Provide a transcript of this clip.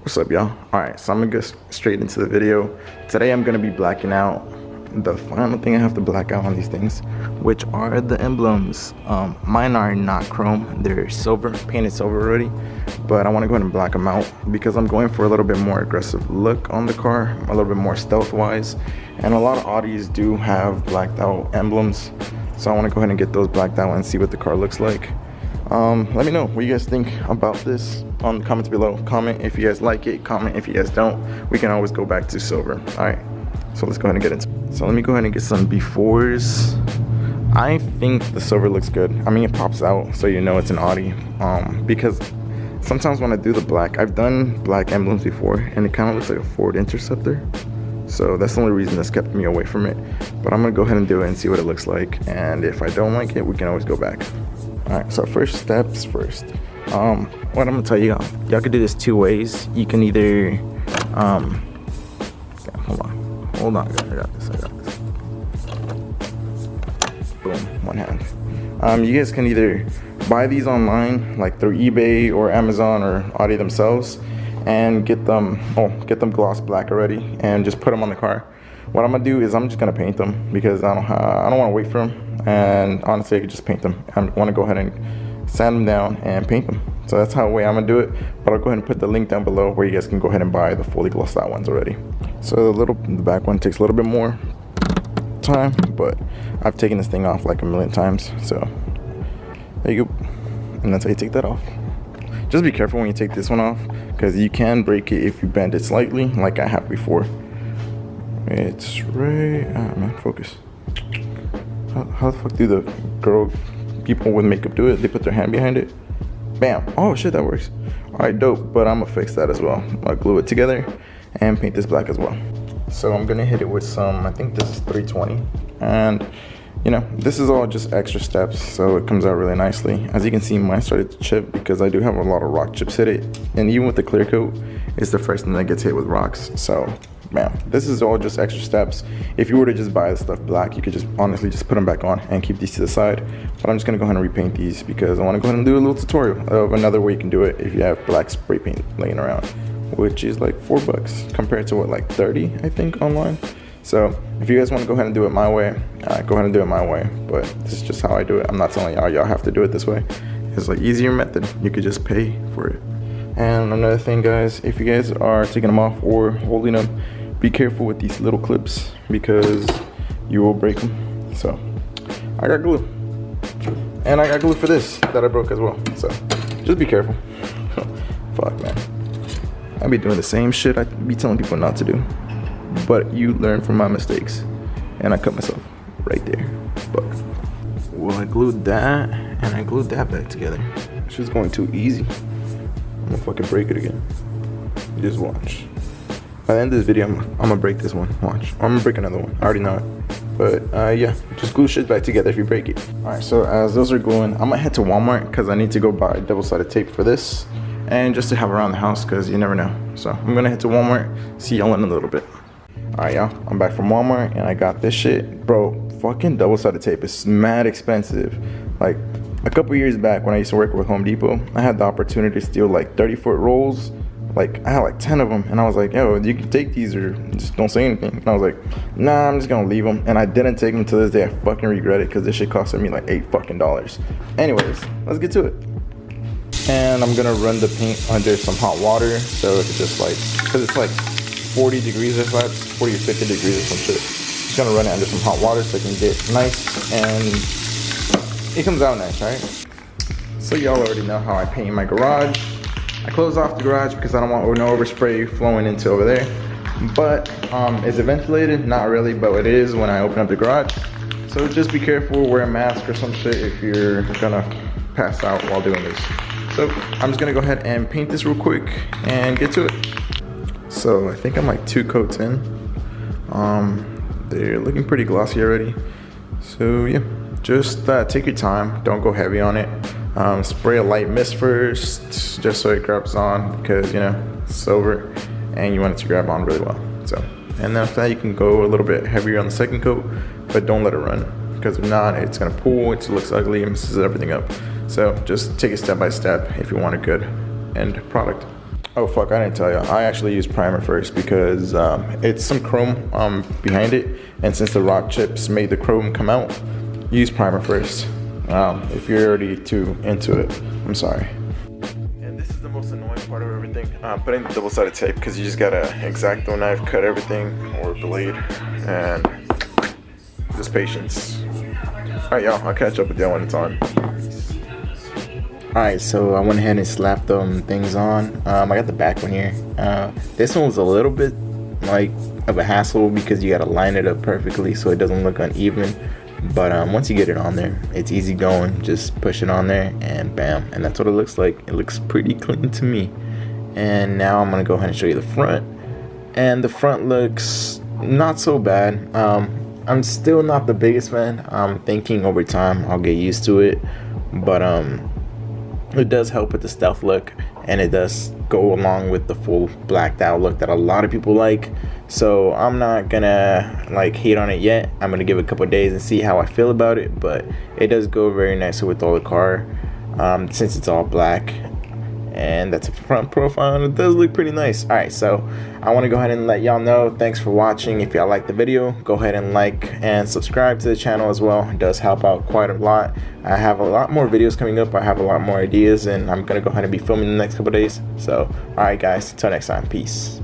What's up, y'all? Alright, so I'm gonna go straight into the video. Today I'm gonna be blacking out the final thing I have to black out on these things, which are the emblems. Mine are not chrome, they're silver, painted silver already, but I want to go ahead and black them out because I'm going for a little bit more aggressive look on the car, a little bit more stealth wise, and a lot of Audis do have blacked out emblems, so I want to go ahead and get those blacked out and see what the car looks like. Let me know what you guys think about this on the comments below. Comment if you guys like it, comment if you guys don't. We can always go back to silver. Alright, so let's go ahead and get into it. So let me go ahead and get some befores. I think the silver looks good. I mean, it pops out so you know it's an Audi, because sometimes when I do the black, I've done black emblems before and it kind of looks like a Ford Interceptor, so that's the only reason that's kept me away from it. But I'm gonna go ahead and do it and see what it looks like, and if I don't like it, we can always go back. Alright, so first steps first. What I'm gonna tell y'all could do this two ways. You can either hold on guys, I got this. Boom, one hand. You guys can either buy these online, like through eBay or Amazon or Audi themselves, and get them gloss black already and just put them on the car. What I'm gonna do is I'm just gonna paint them because I don't want to wait for them, and honestly I could just paint them. I want to go ahead and sand them down and paint them. So that's how I'm gonna do it, but I'll go ahead and put the link down below where you guys can go ahead and buy the fully glossed out ones already. So the back one takes a little bit more time, but I've taken this thing off like a million times, so there you go. And that's how you take that off. Just be careful when you take this one off because you can break it if you bend it slightly like I have before. It's right, man, focus. How the fuck do the people with makeup do it? They put their hand behind it. Bam. Oh shit, that works. Alright, dope, but I'm gonna fix that as well. I'll glue it together and paint this black as well. So I'm gonna hit it with some, I think this is 320. And you know, this is all just extra steps, so it comes out really nicely. As you can see, mine started to chip because I do have a lot of rock chips hit it. And even with the clear coat, it's the first thing that gets hit with rocks. So man, this is all just extra steps. If you were to just buy the stuff black, you could just honestly just put them back on and keep these to the side. But I'm just gonna go ahead and repaint these because I want to go ahead and do a little tutorial of another way you can do it if you have black spray paint laying around, which is like $4 compared to what, like 30 I think online. So if you guys want to go ahead and do it my way, go ahead and do it my way. But this is just how I do it. I'm not telling y'all have to do it this way. It's like easier method. You could just pay for it. And another thing, guys, if you guys are taking them off or holding them, be careful with these little clips because you will break them. So I got glue, and I got glue for this that I broke as well. So just be careful. Fuck, man, I be doing the same shit I be telling people not to do, but you learn from my mistakes, and I cut myself right there. But well, I glued that and I glued that back together. It's just going too easy. I'm gonna fucking break it again. Just watch. By the end of this video, I'm gonna break this one. Watch. I'm gonna break another one. I already know it. But yeah, just glue shit back together if you break it. Alright, so as those are gluing, I'm gonna head to Walmart because I need to go buy double-sided tape for this. And just to have around the house because you never know. So I'm gonna head to Walmart, see y'all in a little bit. Alright, y'all, I'm back from Walmart and I got this shit. Bro, fucking double-sided tape is mad expensive. Like, a couple years back when I used to work with Home Depot, I had the opportunity to steal like 30-foot rolls. Like, I had like 10 of them, and I was like, yo, you can take these or just don't say anything. And I was like, nah, I'm just gonna leave them. And I didn't take them to this day. I fucking regret it because this shit costed me like $8 fucking. Anyways, let's get to it. And I'm gonna run the paint under some hot water so it's just like, because it's like 40 degrees or 40 or 50 degrees or some shit. Just gonna run it under some hot water so it can get nice and it comes out nice, right? So y'all already know how I paint my garage. I close off the garage because I don't want no overspray flowing into over there. But is it ventilated? Not really, but it is when I open up the garage. So just be careful, wear a mask or some shit if you're gonna pass out while doing this. So I'm just gonna go ahead and paint this real quick and get to it. So I think I'm like 2 coats in. They're looking pretty glossy already. So yeah, just take your time, don't go heavy on it. Spray a light mist first, just so it grabs on because, you know, it's silver and you want it to grab on really well. So, and then after that you can go a little bit heavier on the second coat, but don't let it run because if not, it's gonna pool, it looks ugly, and messes everything up. So just take it step by step if you want a good end product. Oh fuck, I didn't tell you. I actually use primer first because it's some chrome behind it, and since the rock chips made the chrome come out, use primer first. If you're already too into it, I'm sorry. And this is the most annoying part of everything, putting the double-sided tape, because you just gotta X-Acto knife cut everything, or blade, and just patience. Alright y'all, I'll catch up with y'all when it's on. Alright, so I went ahead and slapped them things on. I got the back one here. This one was a little bit like of a hassle because you gotta line it up perfectly so it doesn't look uneven. But once you get it on there, it's easy going. Just push it on there and bam, and that's what it looks like. It looks pretty clean to me. And now I'm gonna go ahead and show you the front. And the front looks not so bad. I'm still not the biggest fan. I'm thinking over time I'll get used to it, but it does help with the stealth look, and it does go along with the full blacked out look that a lot of people like. So I'm not gonna like hate on it yet. I'm gonna give it a couple of days and see how I feel about it, but it does go very nicely with all the car, since it's all black. And that's a front profile, and it does look pretty nice. Alright, so I want to go ahead and let y'all know, thanks for watching. If y'all like the video, go ahead and like and subscribe to the channel as well. It does help out quite a lot. I have a lot more videos coming up. I have a lot more ideas, and I'm gonna go ahead and be filming the next couple days. So alright guys, until next time, peace.